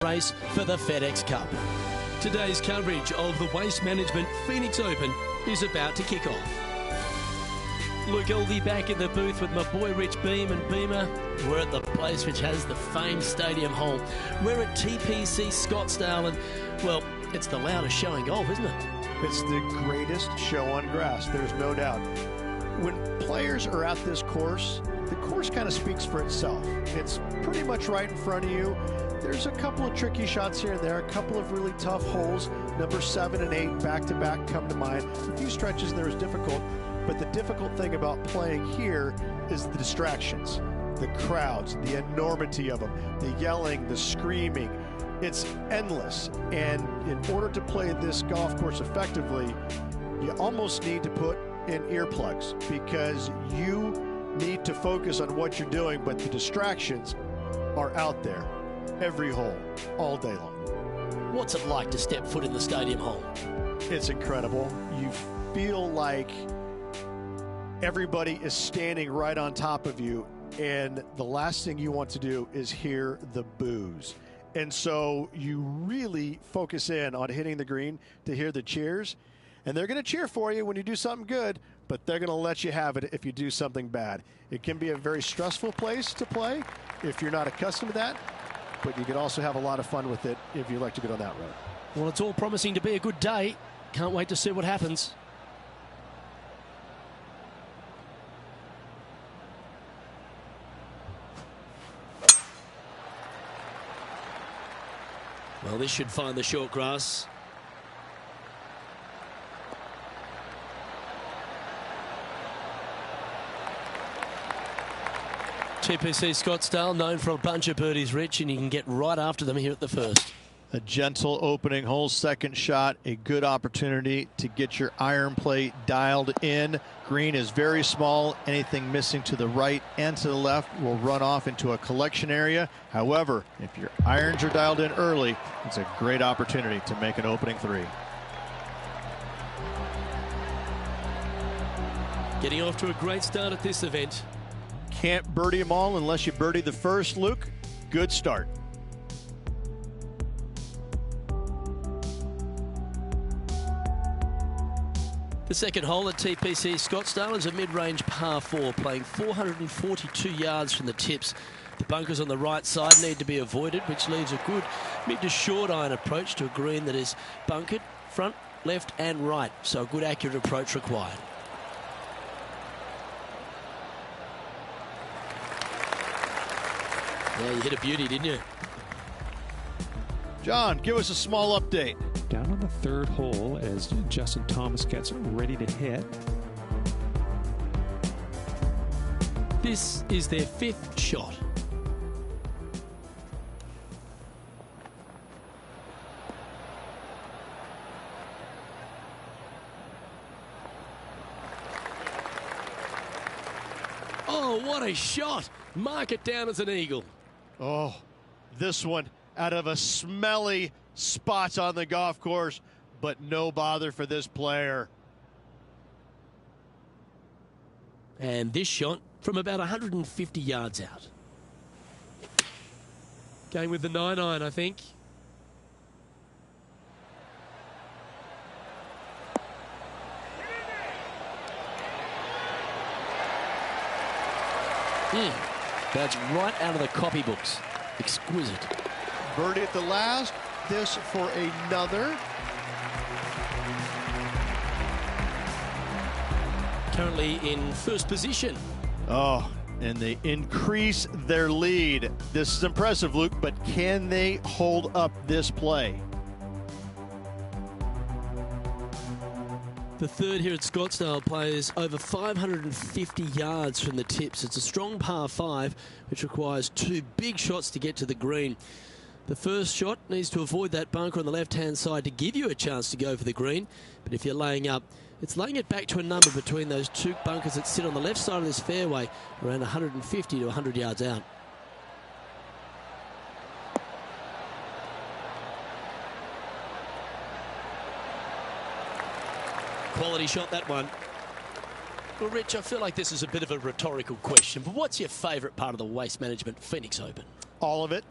race for the FedEx Cup. Today's coverage of the Waste Management Phoenix Open is about to kick off. Luke Elvey back in the booth with my boy Rich Beam and Beamer. We're at the place which has the famed stadium hole. We're at TPC Scottsdale and, well, it's the loudest show in golf, isn't it? It's the greatest show on grass, there's no doubt. When players are at this course, the course kind of speaks for itself. It's pretty much right in front of you. There's a couple of tricky shots here and there, a couple of really tough holes. Number 7 and 8 back-to-back come to mind. A few stretches there was difficult, but the difficult thing about playing here is the distractions, the crowds, the enormity of them, the yelling, the screaming. It's endless, and in order to play this golf course effectively, you almost need to put in earplugs because you need to focus on what you're doing, but the distractions are out there every hole, all day long. What's it like to step foot in the stadium hole? It's incredible. You feel like everybody is standing right on top of you, and the last thing you want to do is hear the boos. And so you really focus in on hitting the green to hear the cheers. And they're going to cheer for you when you do something good, but they're going to let you have it if you do something bad. It can be a very stressful place to play if you're not accustomed to that, but you can also have a lot of fun with it if you like to go down that road. Well, it's all promising to be a good day. Can't wait to see what happens. Well, this should find the short grass. TPC Scottsdale, known for a bunch of birdies, Rich, and you can get right after them here at the first. A gentle opening hole, second shot, a good opportunity to get your iron play dialed in. Green is very small. Anything missing to the right and to the left will run off into a collection area. However, if your irons are dialed in early, it's a great opportunity to make an opening 3. Getting off to a great start at this event. Can't birdie them all unless you birdie the first, Luke. Good start. The second hole at TPC Scottsdale is a mid-range par 4, playing 442 yards from the tips. The bunkers on the right side need to be avoided, which leaves a good mid to short iron approach to a green that is bunkered front, left and right. So a good accurate approach required. Yeah, you hit a beauty, didn't you? John, give us a small update. Down on the third hole as Justin Thomas gets ready to hit. This is their 5th shot. Oh, what a shot! Mark it down as an eagle. Oh, this one out of a smelly spot on the golf course, but no bother for this player. And this shot from about 150 yards out. Going with the 9-iron, I think. That's right out of the copybooks. Exquisite. Birdie at the last. This for another. Currently in first position. Oh, and they increase their lead. This is impressive, Luke, but can they hold up this play? The third here at Scottsdale plays over 550 yards from the tips. It's a strong par 5, which requires 2 big shots to get to the green. The first shot needs to avoid that bunker on the left-hand side to give you a chance to go for the green. But if you're laying up, it's laying it back to a number between those 2 bunkers that sit on the left side of this fairway, around 150 to 100 yards out. Quality shot, that one. Well, Rich, I feel like this is a bit of a rhetorical question, but what's your favourite part of the Waste Management Phoenix Open? All of it.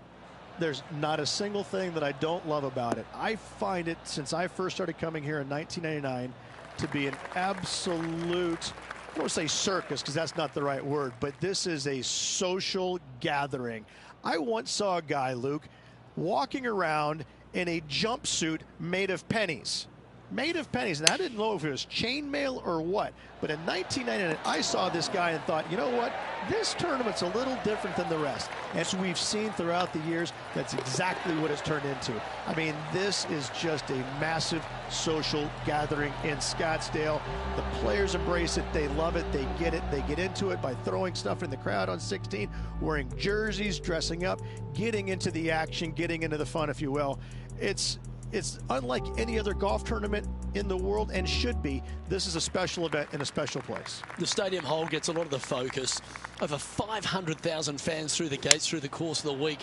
There's not a single thing that I don't love about it. I find it, since I first started coming here in 1999, to be an absolute, I don't want to say circus because that's not the right word, but this is a social gathering. I once saw a guy, Luke, walking around in a jumpsuit made of pennies. Made of pennies. And I didn't know if it was chainmail or what. But in 1999, I saw this guy and thought, you know what? This tournament's a little different than the rest. As we've seen throughout the years, that's exactly what it's turned into. I mean, this is just a massive social gathering in Scottsdale. The players embrace it. They love it. They get it. They get into it by throwing stuff in the crowd on 16, wearing jerseys, dressing up, getting into the action, getting into the fun, if you will. It's unlike any other golf tournament in the world, and should be. This is a special event in a special place. The stadium hole gets a lot of the focus. Over 500,000 fans through the gates through the course of the week.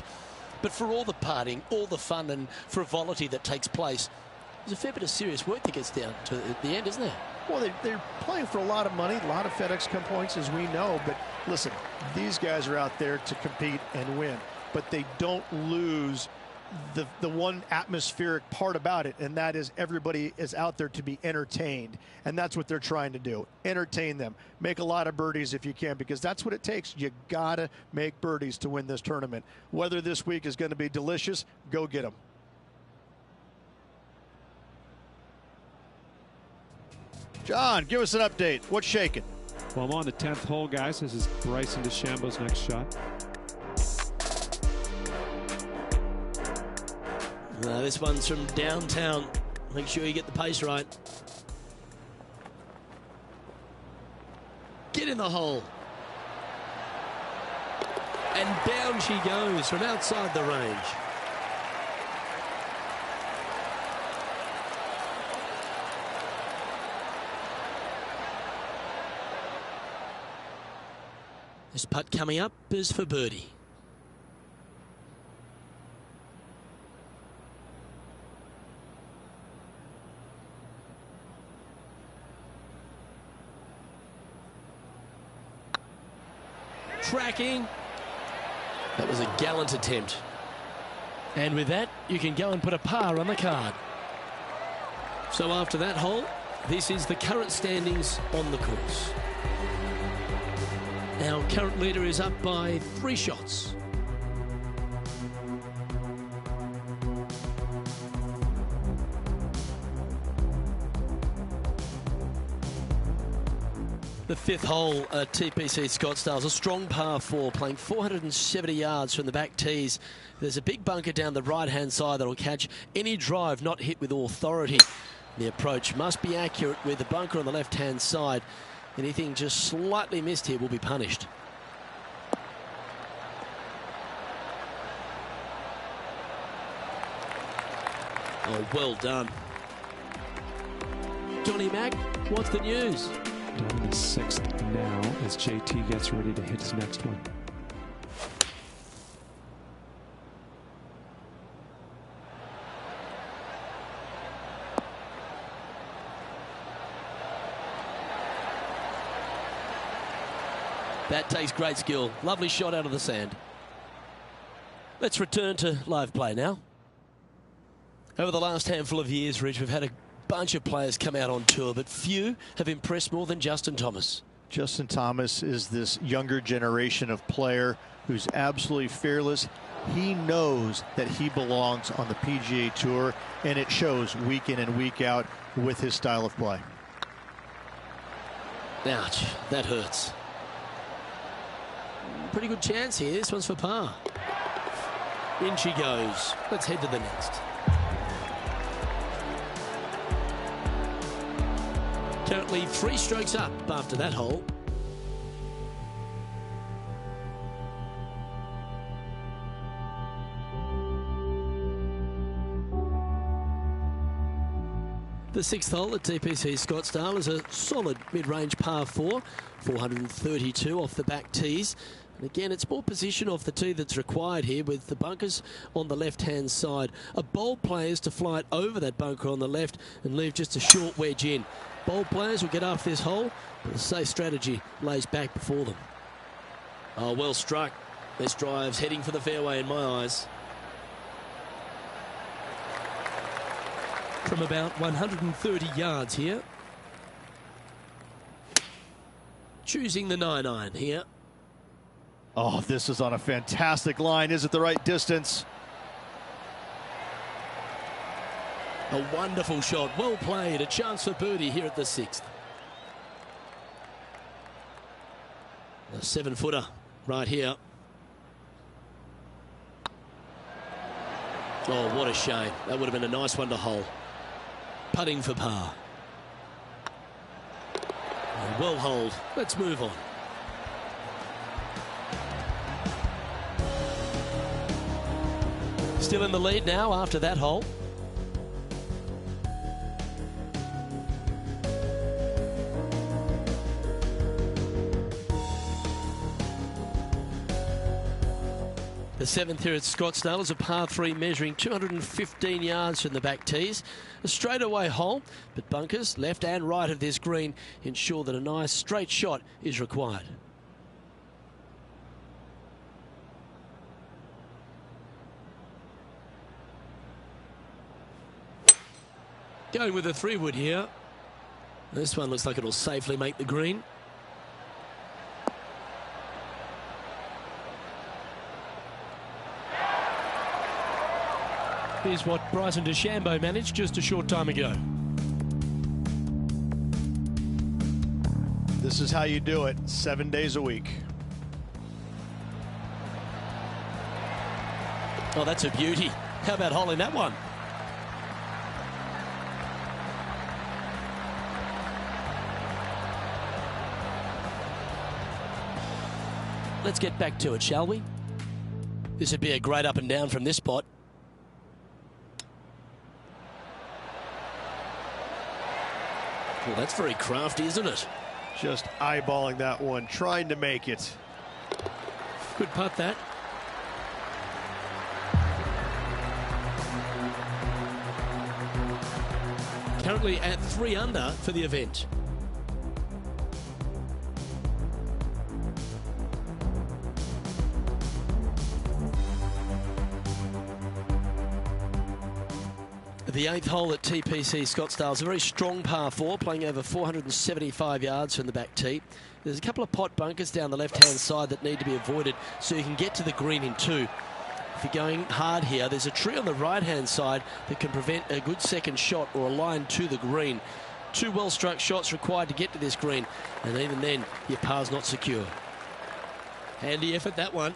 But for all the partying, all the fun and frivolity that takes place, there's a fair bit of serious work that gets down to the end, isn't there? Well, they're playing for a lot of money, a lot of FedEx Cup points, as we know. But listen, these guys are out there to compete and win. But they don't lose the one atmospheric part about it, and that is everybody is out there to be entertained, and that's what they're trying to do. Entertain them. Make a lot of birdies if you can, because that's what it takes. You gotta make birdies to win this tournament. Whether this week is going to be delicious, go get them. John, give us an update. What's shaking? Well, I'm on the 10th hole, guys. This is Bryson DeChambeau's next shot. This one's from downtown. Make sure you get the pace right. Get in the hole. And down she goes from outside the range. This putt coming up is for birdie. Tracking. That was a gallant attempt. And with that, you can go and put a par on the card. So after that hole, this is the current standings on the course. Our current leader is up by 3 shots. The 5th hole at TPC Scottsdale is a strong par 4, playing 470 yards from the back tees. There's a big bunker down the right-hand side that will catch any drive not hit with authority. The approach must be accurate with the bunker on the left-hand side. Anything just slightly missed here will be punished. Oh, well done. Johnny Mack, what's the news? Down in the 6th now as JT gets ready to hit his next one. That takes great skill. Lovely shot out of the sand. Let's return to live play now. Over the last handful of years, Rich, we've had a bunch of players come out on tour, but few have impressed more than Justin Thomas. Justin Thomas is this younger generation of player who's absolutely fearless. He knows that he belongs on the PGA Tour, and it shows week in and week out with his style of play. Ouch, that hurts. Pretty good chance here. This one's for par. In she goes. Let's head to the next. Currently 3 strokes up after that hole. The 6th hole at TPC Scottsdale is a solid mid-range par 4, 432 off the back tees. And again, it's more position off the tee that's required here, with the bunkers on the left-hand side. A bold player is to fly it over that bunker on the left and leave just a short wedge in. Bold players will get after this hole, but the safe strategy lays back before them. Oh, well struck. This drive's heading for the fairway in my eyes. From about 130 yards here. Choosing the 9-iron here. Oh, this is on a fantastic line. Is it the right distance? A wonderful shot. Well played. A chance for birdie here at the 6th. A 7-footer right here. Oh, what a shame. That would have been a nice one to hole. Putting for par. Well holed. Let's move on. Still in the lead now after that hole. The 7th here at Scottsdale is a par 3 measuring 215 yards from the back tees. A straightaway hole, but bunkers left and right of this green ensure that a nice straight shot is required. Going with a 3-wood here. This one looks like it'll safely make the green. Here's what Bryson DeChambeau managed just a short time ago. This is how you do it 7 days a week. Oh, that's a beauty. How about holding that one? Let's get back to it, shall we? This would be a great up and down from this spot. Well, that's very crafty, isn't it? Just eyeballing that one, trying to make it. Good putt, that. Currently at 3 under for the event. The 8th hole at TPC Scottsdale is a very strong par 4, playing over 475 yards from the back tee. There's a couple of pot bunkers down the left-hand side that need to be avoided so you can get to the green in 2. If you're going hard here, there's a tree on the right-hand side that can prevent a good second shot or a line to the green. 2 well-struck shots required to get to this green, and even then, your par's not secure. Handy effort, that one.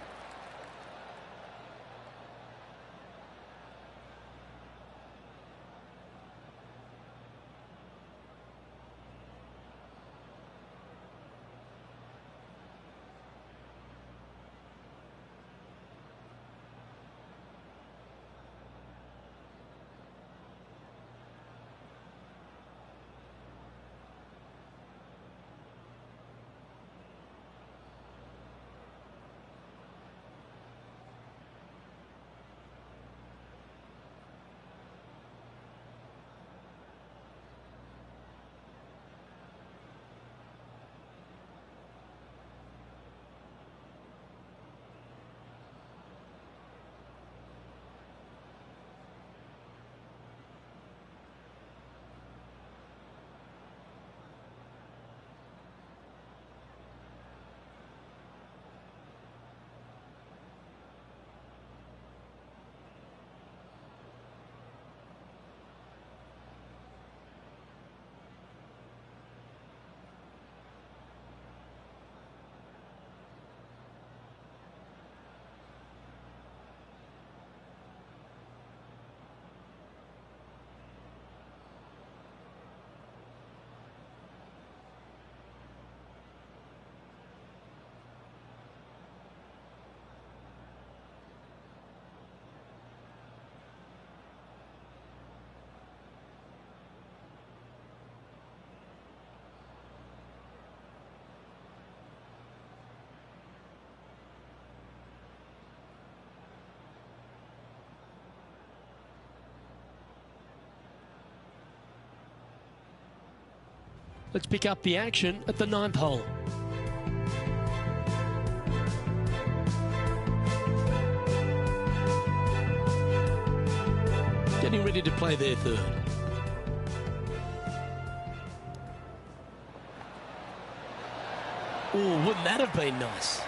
Let's pick up the action at the 9th hole. Getting ready to play their 3rd. Oh, wouldn't that have been nice?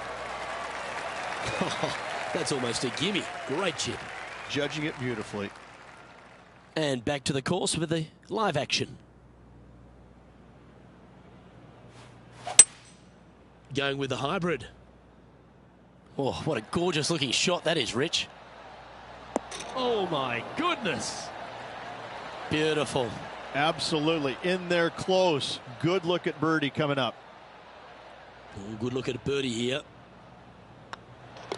That's almost a gimme. Great chip. Judging it beautifully. And back to the course with the live action. Going with the hybrid. Oh, what a gorgeous looking shot that is, Rich. Oh my goodness. Beautiful. Absolutely. In there close. Good look at birdie coming up. Oh, good look at a birdie here.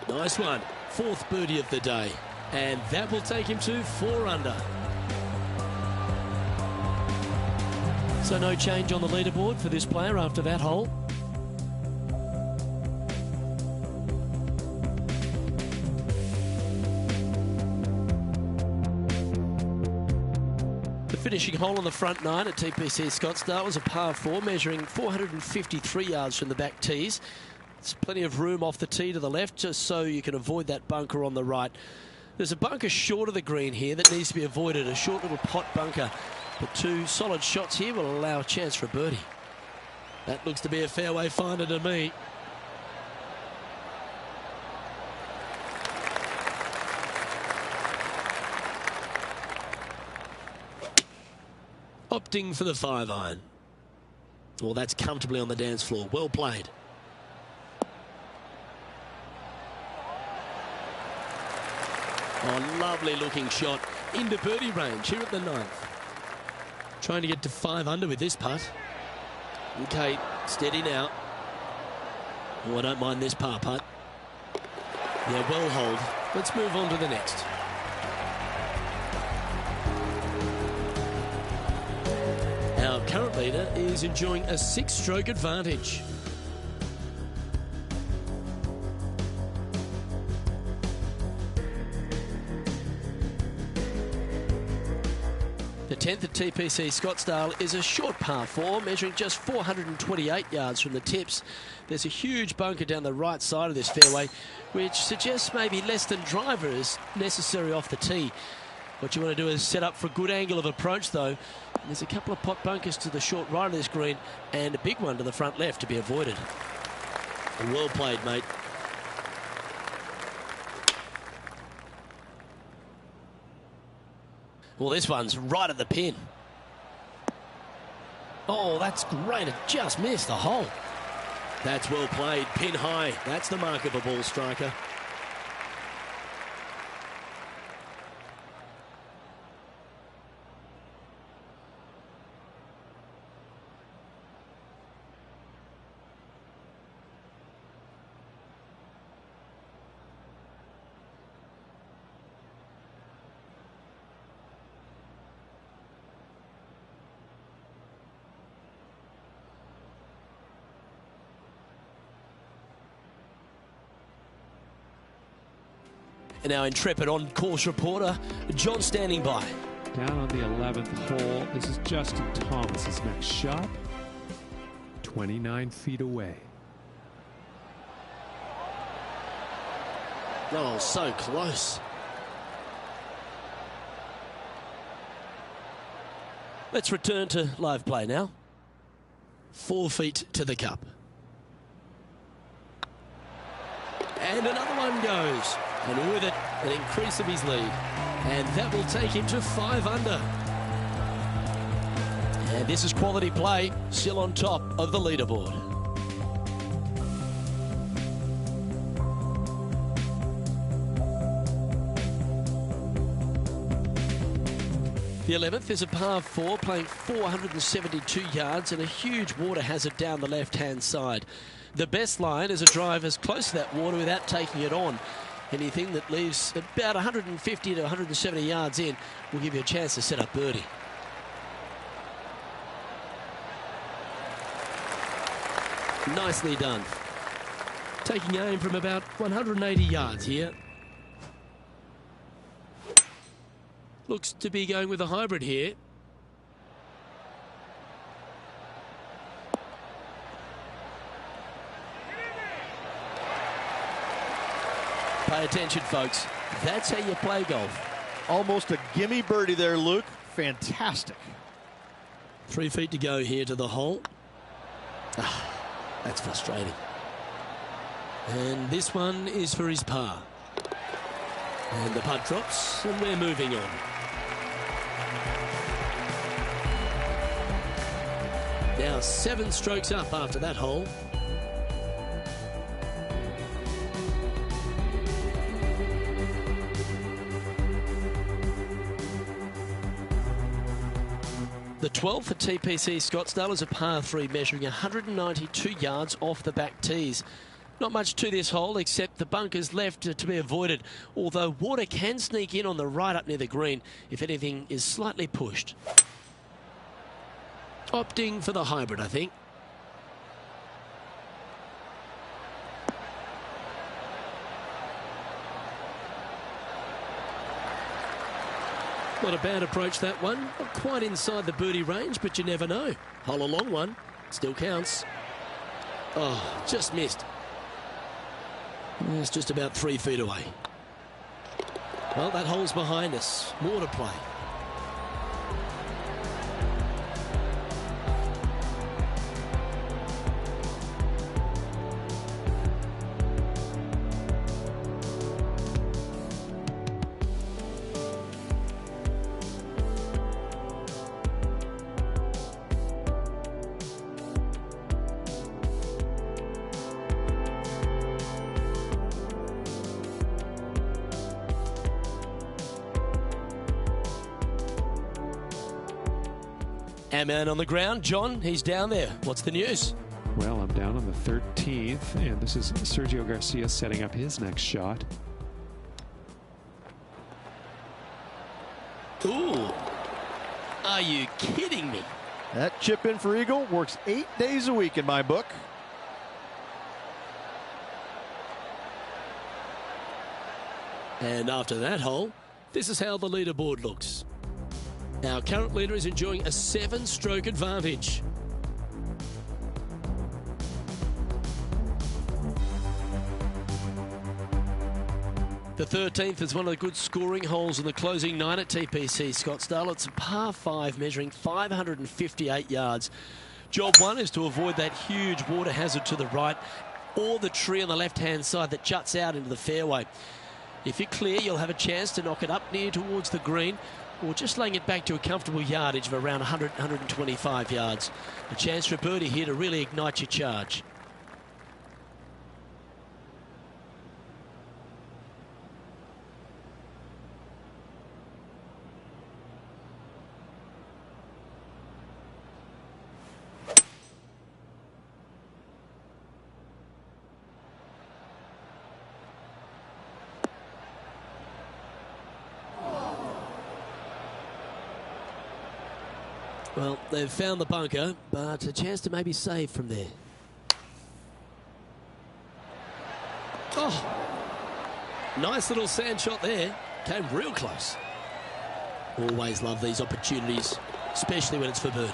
Nice one. Fourth birdie of the day. And that will take him to 4 under. So no change on the leaderboard for this player after that hole. The finishing hole on the front 9 at TPC Scottsdale was a par 4 measuring 453 yards from the back tees. There's plenty of room off the tee to the left just so you can avoid that bunker on the right. There's a bunker short of the green here that needs to be avoided, a short little pot bunker. But 2 solid shots here will allow a chance for a birdie. That looks to be a fairway finder to me. Opting for the 5-iron. Well, that's comfortably on the dance floor. Well played. Oh, lovely looking shot into birdie range here at the 9th. Trying to get to 5 under with this putt. Okay, steady now. Oh, I don't mind this par putt. Yeah, well hold. Let's move on to the next. Our current leader is enjoying a 6-stroke advantage. The 10th at TPC Scottsdale is a short par 4, measuring just 428 yards from the tips. There's a huge bunker down the right side of this fairway, which suggests maybe less than driver is necessary off the tee. What you want to do is set up for a good angle of approach, though. There's a couple of pot bunkers to the short right of this green and a big one to the front left to be avoided. Well played, mate. Well, this one's right at the pin. Oh, that's great. It just missed the hole. That's well played. Pin high. That's the mark of a ball striker. And our intrepid on-course reporter, John, standing by. Down on the 11th hole, this is Justin Thomas's next shot. 29 feet away. Oh, so close. Let's return to live play now. 4 feet to the cup. And another one goes. And with it, an increase of his lead. And that will take him to 5 under. And this is quality play, still on top of the leaderboard. The 11th is a par 4, playing 472 yards and a huge water hazard down the left-hand side. The best line is a drive as close to that water without taking it on. Anything that leaves about 150 to 170 yards in will give you a chance to set up birdie. Nicely done. Taking aim from about 180 yards here. Looks to be going with a hybrid here. Pay attention, folks. That's how you play golf. Almost a gimme birdie there, Luke. Fantastic. 3 feet to go here to the hole. That's frustrating. And this one is for his par. And the putt drops, and we're moving on. Now 7 strokes up after that hole. The 12th at TPC Scottsdale is a par 3 measuring 192 yards off the back tees. Not much to this hole except the bunkers left to be avoided, although water can sneak in on the right up near the green if anything is slightly pushed. Opting for the hybrid, I think. Not a bad approach, that one. Not quite inside the birdie range, but you never know. Hole a long one. Still counts. Oh, just missed. It's just about 3 feet away. Well, that hole's behind us. More to play. Our man on the ground, John, he's down there. What's the news? Well, I'm down on the 13th, and this is Sergio Garcia setting up his next shot. Ooh, are you kidding me? That chip in for Eagle works 8 days a week in my book. And after that hole, this is how the leaderboard looks. Our current leader is enjoying a 7-stroke advantage. The 13th is one of the good scoring holes in the closing 9 at TPC Scottsdale. It's a par 5 measuring 558 yards. Job 1 is to avoid that huge water hazard to the right or the tree on the left-hand side that juts out into the fairway. If you're clear, you'll have a chance to knock it up near towards the green, or just laying it back to a comfortable yardage of around 100, 125 yards. A chance for a birdie here to really ignite your charge. Well, they've found the bunker, but a chance to maybe save from there. Oh, nice little sand shot there. Came real close. Always love these opportunities, especially when it's for birdie.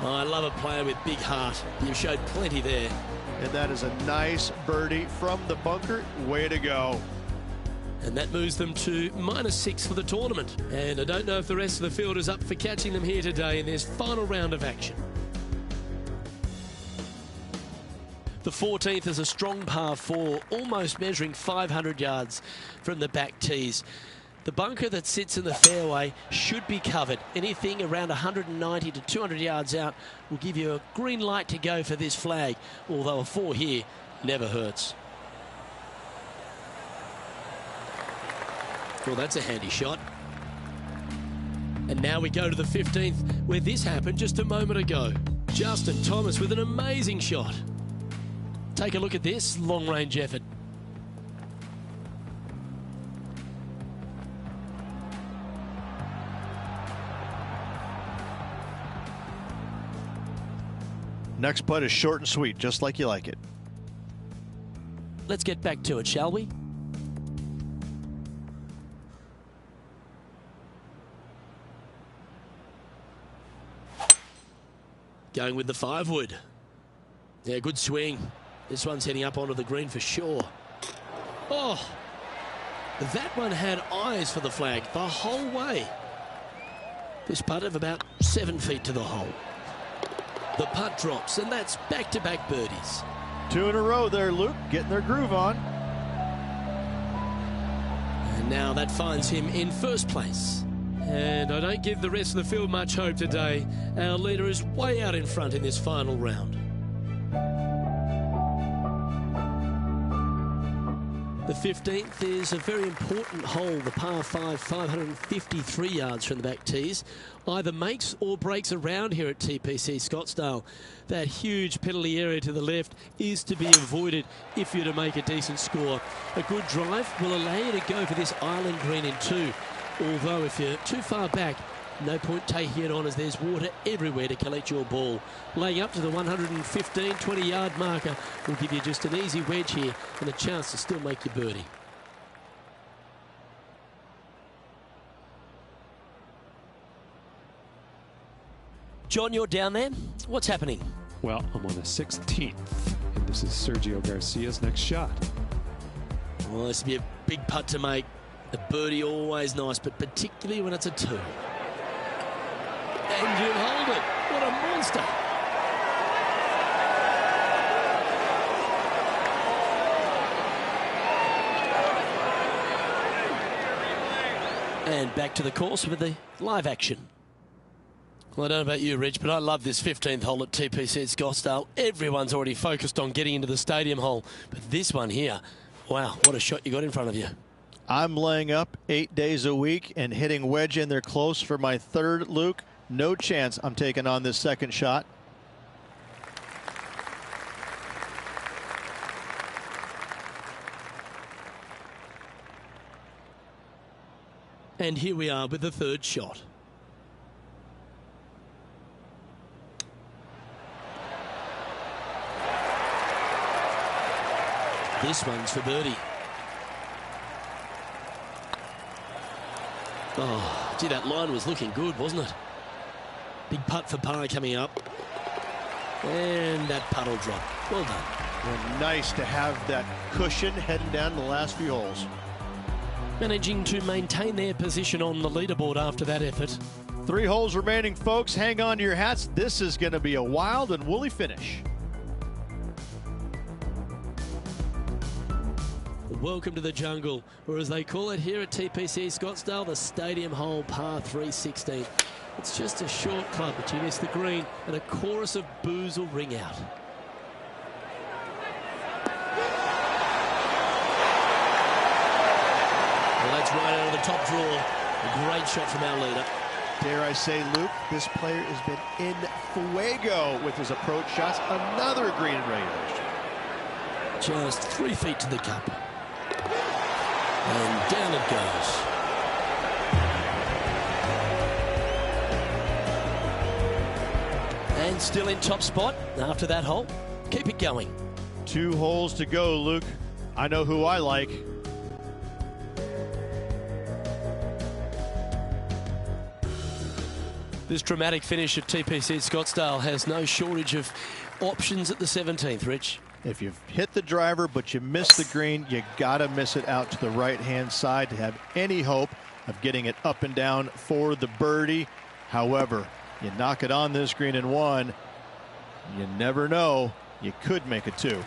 Oh, I love a player with big heart. You've showed plenty there. And that is a nice birdie from the bunker. Way to go. And that moves them to -6 for the tournament. And I don't know if the rest of the field is up for catching them here today in this final round of action. The 14th is a strong par 4, almost measuring 500 yards from the back tees. The bunker that sits in the fairway should be covered. Anything around 190 to 200 yards out will give you a green light to go for this flag, although a 4 here never hurts. Well, that's a handy shot. And now we go to the 15th, where this happened just a moment ago. Justin Thomas with an amazing shot. Take a look at this long-range effort. Next putt is short and sweet, just like you like it. Let's get back to it, shall we? Going with the 5-wood. Yeah, good swing. This one's heading up onto the green for sure. Oh, that one had eyes for the flag the whole way. This putt of about 7 feet to the hole. The putt drops, and that's back-to-back birdies. Two in a row there, Luke, getting their groove on. And now that finds him in first place. And I don't give the rest of the field much hope today. Our leader is way out in front in this final round. The 15th is a very important hole, the par 5, 553 yards from the back tees. Either makes or breaks around here at TPC Scottsdale. That huge penalty area to the left is to be avoided if you're to make a decent score. A good drive will allow you to go for this island green in 2. Although if you're too far back, no point taking it on as there's water everywhere to collect your ball. Laying up to the 115, 20-yard marker will give you just an easy wedge here and a chance to still make your birdie. John, you're down there. What's happening? Well, I'm on the 16th, and this is Sergio Garcia's next shot. Well, this will be a big putt to make. A birdie always nice, but particularly when it's a 2. And you hold it. What a monster. And back to the course with the live action. Well, I don't know about you, Rich, but I love this 15th hole at TPC at Scottsdale. Everyone's already focused on getting into the stadium hole. But this one here, wow, what a shot you got in front of you. I'm laying up 8 days a week and hitting wedge in there close for my third, Luke. No chance I'm taking on this second shot. And here we are with the third shot. This one's for birdie. Oh, gee, that line was looking good, wasn't it? Big putt for par coming up. And that putt will drop. Well done. Well, nice to have that cushion heading down the last few holes. Managing to maintain their position on the leaderboard after that effort. 3 holes remaining, folks. Hang on to your hats. This is going to be a wild and woolly finish. Welcome to the jungle, or as they call it here at TPC Scottsdale, the stadium hole par 316. It's just a short club, but you miss the green, and a chorus of boos will ring out. Well, that's right out of the top drawer. A great shot from our leader. Dare I say, Luke, this player has been in fuego with his approach shots. Another green in regulation. Just 3 feet to the cup. And down it goes. And still in top spot after that hole. Keep it going. 2 holes to go, Luke. I know who I like. This dramatic finish at TPC Scottsdale has no shortage of options at the 17th, Rich. If you've hit the driver but you miss the green, you gotta miss it out to the right-hand side to have any hope of getting it up and down for the birdie. However, you knock it on this green in 1, you never know, you could make it 2.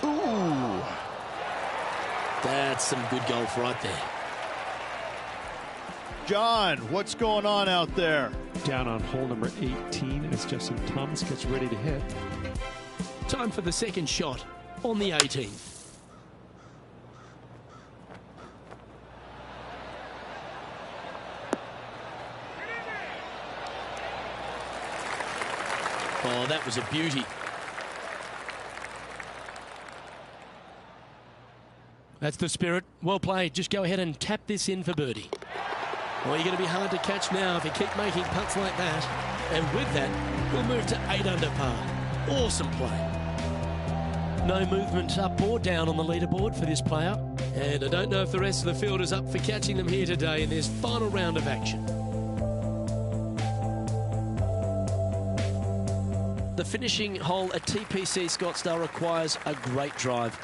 Ooh. That's some good golf right there. John, what's going on out there? Down on hole number 18 as Justin Thomas gets ready to hit. Time for the second shot on the 18th. Oh, that was a beauty. That's the spirit. Well played. Just go ahead and tap this in for birdie. Well, you're going to be hard to catch now if you keep making putts like that. And with that, we'll move to 8 under par. Awesome play. No movement up or down on the leaderboard for this player. And I don't know if the rest of the field is up for catching them here today in this final round of action. The finishing hole at TPC Scottsdale requires a great drive.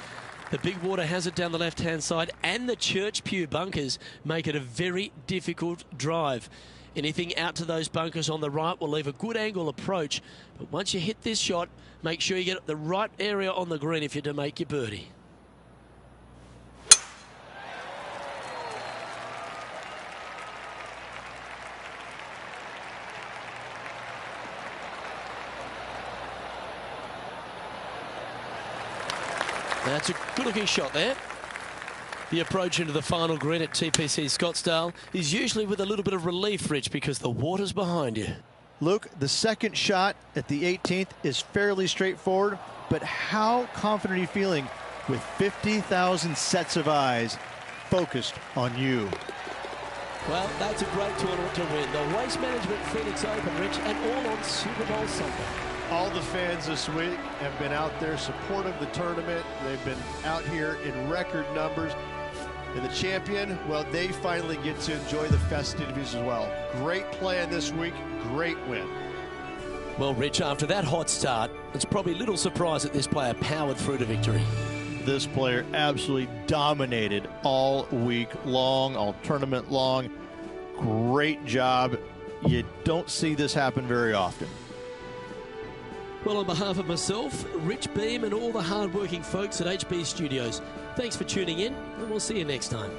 The big water hazard down the left-hand side and the church pew bunkers make it a very difficult drive. Anything out to those bunkers on the right will leave a good angle approach. But once you hit this shot, make sure you get the right area on the green if you're to make your birdie. That's a good-looking shot there. The approach into the final green at TPC Scottsdale is usually with a little bit of relief, Rich, because the water's behind you. Luke, the second shot at the 18th is fairly straightforward, but how confident are you feeling with 50,000 sets of eyes focused on you? Well, that's a great tournament to win. The Waste Management Phoenix Open, Rich, and all on Super Bowl Sunday. All the fans this week have been out there supportive of the tournament. They've been out here in record numbers. And the champion, well, they finally get to enjoy the festivities as well. Great play in this week, great win. Well, Rich, after that hot start, it's probably little surprise that this player powered through to victory. This player absolutely dominated all week long, all tournament long. Great job. You don't see this happen very often. Well, on behalf of myself, Rich Beam, and all the hard-working folks at HB Studios, thanks for tuning in, and we'll see you next time.